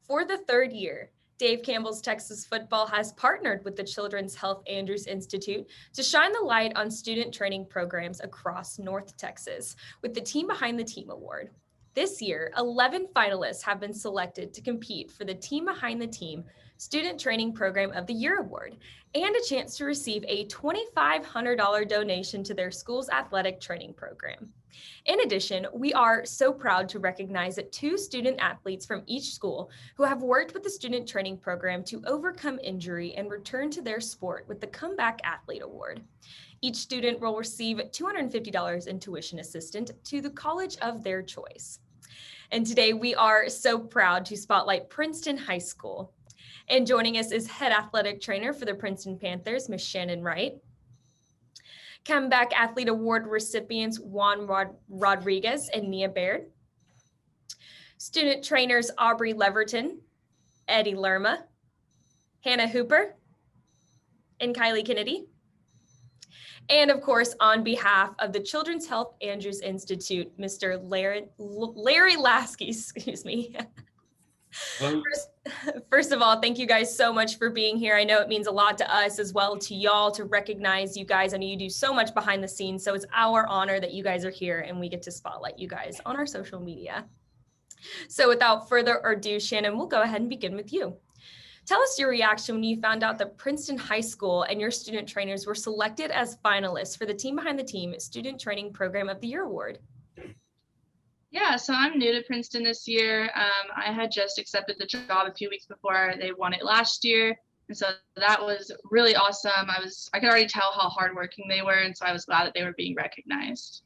For the third year, Dave Campbell's Texas Football has partnered with the Children's Health Andrews Institute to shine the light on student training programs across North Texas with the Team Behind the Team Award. This year, 11 finalists have been selected to compete for the Team Behind the Team Student Training Program of the Year Award and a chance to receive a $2,500 donation to their school's athletic training program. In addition, we are so proud to recognize that 2 student athletes from each school who have worked with the student training program to overcome injury and return to their sport with the Comeback Athlete Award. Each student will receive $250 in tuition assistance to the college of their choice. And today we are so proud to spotlight Princeton High School. And joining us is head athletic trainer for the Princeton Panthers, Ms. Shannon Wright. Comeback Athlete Award recipients Juan Rodriguez and Nia Baird. Student trainers Aubrey Leverton, Eddie Lerma, Hannah Hooper, and Kylie Kennedy. And of course, on behalf of the Children's Health Andrews Institute, Mr. Larry Lasky, excuse me. First of all, thank you guys so much for being here. I know it means a lot to us as well, to y'all, to recognize you guys. I know you do so much behind the scenes, so it's our honor that you guys are here and we get to spotlight you guys on our social media. So without further ado, Shannon, we'll go ahead and begin with you. Tell us your reaction when you found out that Princeton High School and your student trainers were selected as finalists for the Team Behind the Team Student Training Program of the Year Award. Yeah, so I'm new to Princeton this year. I had just accepted the job a few weeks before they won it last year. And so that was really awesome. I could already tell how hardworking they were. And so I was glad that they were being recognized.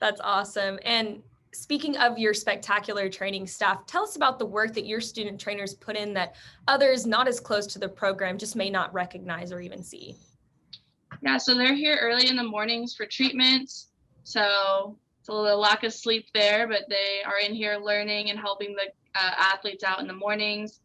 That's awesome. And speaking of your spectacular training staff, tell us about the work that your student trainers put in that others not as close to the program just may not recognize or even see. Yeah, so they're here early in the mornings for treatments. So it's a little lack of sleep there, but they are in here learning and helping the athletes out in the mornings.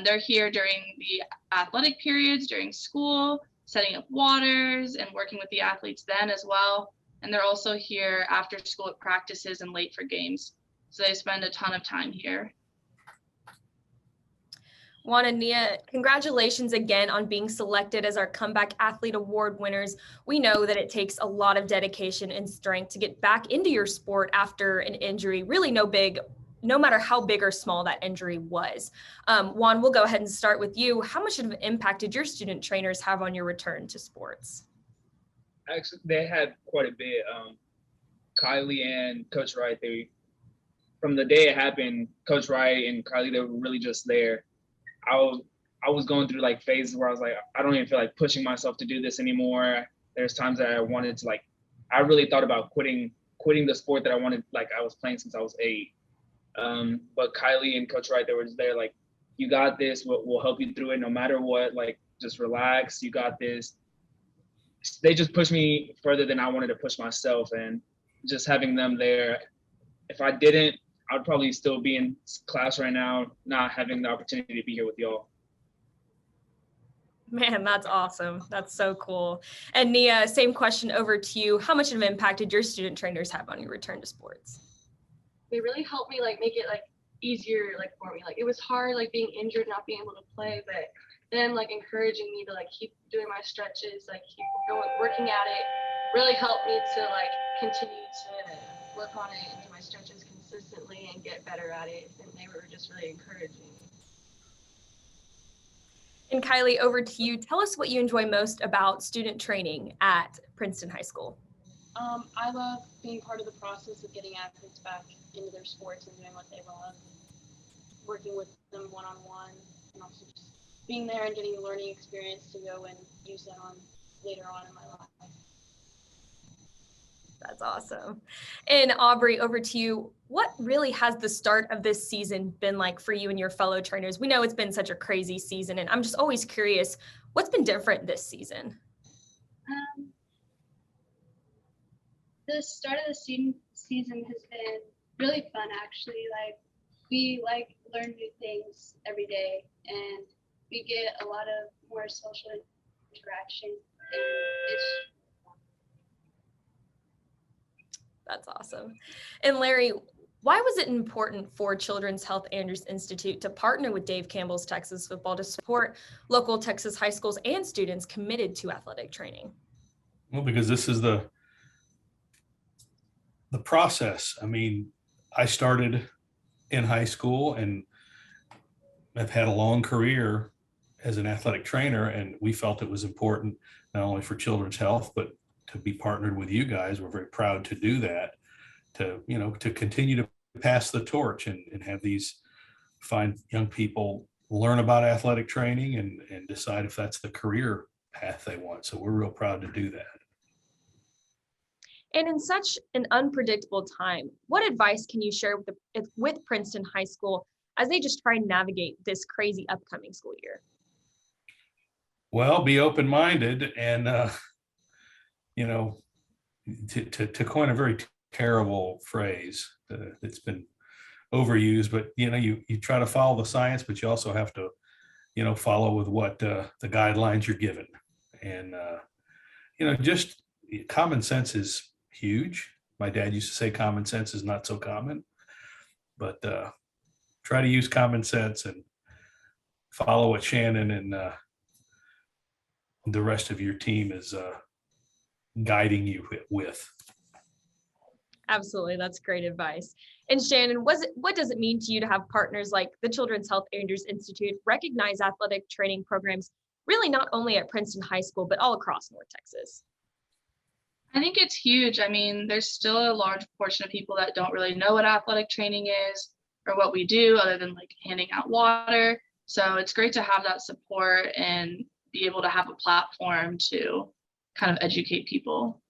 They're here during the athletic periods, during school, setting up waters and working with the athletes then as well. And they're also here after school at practices and late for games. So they spend a ton of time here. Juan and Nia, congratulations again on being selected as our Comeback Athlete Award winners. We know that it takes a lot of dedication and strength to get back into your sport after an injury, really no matter how big or small that injury was. Juan, we'll go ahead and start with you. How much of an impact did your student trainers have on your return to sports? Actually, they had quite a bit. Kylie and Coach Wright, from the day it happened, Coach Wright and Kylie, they were really just there. I was going through like phases where I was like, I don't even feel like pushing myself to do this anymore. There's times that I wanted to I really thought about quitting the sport that I wanted, I was playing since I was 8. But Kylie and Coach Wright, they were just there like, you got this, we'll help you through it no matter what, just relax, you got this. They just pushed me further than I wanted to push myself, and just having them there, if I didn't, I'd probably still be in class right now, not having the opportunity to be here with y'all. Man, that's awesome. That's so cool. And Nia, same question over to you. How much of an impact did your student trainers have on your return to sports? They really helped me make it easier for me. It was hard being injured, not being able to play, but them encouraging me to keep doing my stretches, keep going, working at it, really helped me to continue to work on it and do my stretches consistently and get better at it. And they were just really encouraging. And Kylie, over to you. Tell us what you enjoy most about student training at Princeton High School. I love being part of the process of getting athletes back into their sports and doing what they love, working with them one-on-one, and also just being there and getting a learning experience to go and use that on later on in my life. That's awesome. And Aubrey, over to you. What really has the start of this season been like for you and your fellow trainers? We know it's been such a crazy season, and I'm just always curious, what's been different this season? The start of the season has been really fun, actually. We learn new things every day, and we get a lot of more social interaction, and it's That's awesome. And Larry, Why was it important for Children's Health Andrews Institute to partner with Dave Campbell's Texas Football to support local Texas high schools and students committed to athletic training? Well, because this is the process. I mean, I started in high school and I've had a long career as an athletic trainer, and we felt it was important not only for children's health, but to be partnered with you guys. We're very proud to do that, to continue to pass the torch and have these fine young people learn about athletic training and decide if that's the career path they want. So we're real proud to do that. And in such an unpredictable time, what advice can you share with Princeton High School as they just try and navigate this crazy upcoming school year? Well, be open-minded and, to coin a very terrible phrase that's been overused, but, you try to follow the science, but you also have to, follow with what the guidelines you're given. And, just common sense is huge. My dad used to say common sense is not so common, but try to use common sense and follow what Shannon and the rest of your team is guiding you with. Absolutely, that's great advice. And Shannon, what does it mean to you to have partners like the Children's Health Andrews Institute recognize athletic training programs really not only at Princeton High School, but all across North Texas? I think it's huge. I mean, there's still a large portion of people that don't really know what athletic training is or what we do other than like handing out water. So it's great to have that support and be able to have a platform to kind of educate people.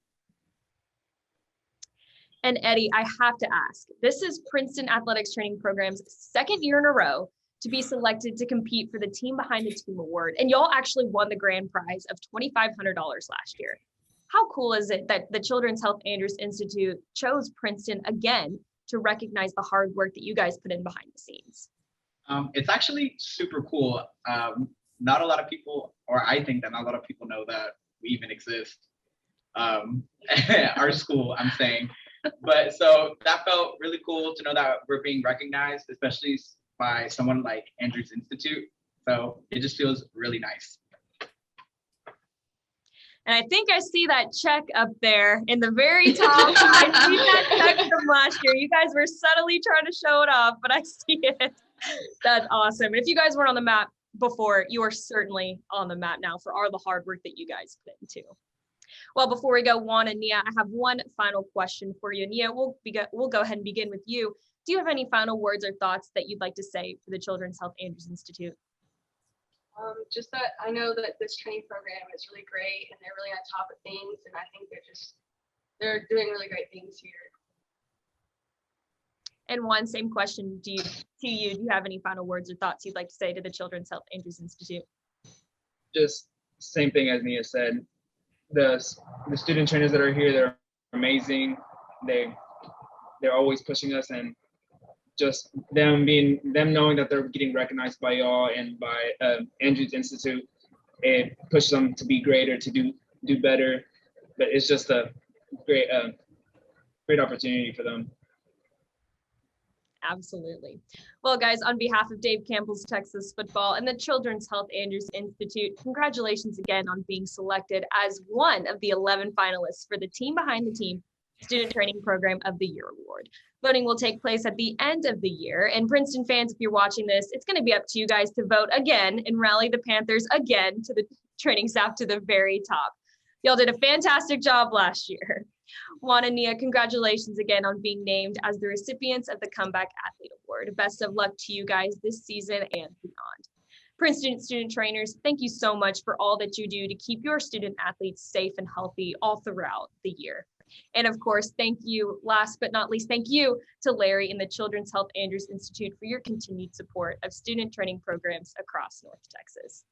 And Eddie, I have to ask, this is Princeton Athletics Training Program's second year in a row to be selected to compete for the Team Behind the Team award. And y'all actually won the grand prize of $2,500 last year. How cool is it that the Children's Health Andrews Institute chose Princeton again to recognize the hard work that you guys put in behind the scenes? It's actually super cool. Not a lot of people, or I think that not a lot of people know that we even exist. Our school, I'm saying. But so that felt really cool to know that we're being recognized, especially by someone like Andrews Institute. So it just feels really nice. And I think I see that check up there in the very top. I see that check from last year. You guys were subtly trying to show it off, but I see it. That's awesome. And if you guys weren't on the map before, you are certainly on the map now for all the hard work that you guys put into. Well, before we go, Juan and Nia, I have one final question for you. Nia, we'll go ahead and begin with you. Do you have any final words or thoughts that you'd like to say for the Children's Health Andrews Institute? Just that I know that this training program is really great and they're really on top of things, and I think they're doing really great things here. And Juan, same question to you. Do you have any final words or thoughts you'd like to say to the Children's Health Andrews Institute? Just same thing as Nia said. The student trainers that are here, they're amazing. They're always pushing us, and just them knowing that they're getting recognized by y'all and by Andrews Institute, it pushes them to be greater, to do better. But it's just a great opportunity for them. Absolutely. Well, guys, on behalf of Dave Campbell's Texas Football and the Children's Health Andrews Institute, congratulations again on being selected as one of the 11 finalists for the Team Behind the Team Student Training Program of the Year Award. Voting will take place at the end of the year. And Princeton fans, if you're watching this, it's going to be up to you guys to vote again and rally the Panthers again to the training staff to the very top. Y'all did a fantastic job last year. Juan and Nia, congratulations again on being named as the recipients of the Comeback Athlete Award. Best of luck to you guys this season and beyond. Princeton student trainers, thank you so much for all that you do to keep your student athletes safe and healthy all throughout the year. And of course, thank you, last but not least, thank you to Larry and the Children's Health Andrews Institute for your continued support of student training programs across North Texas.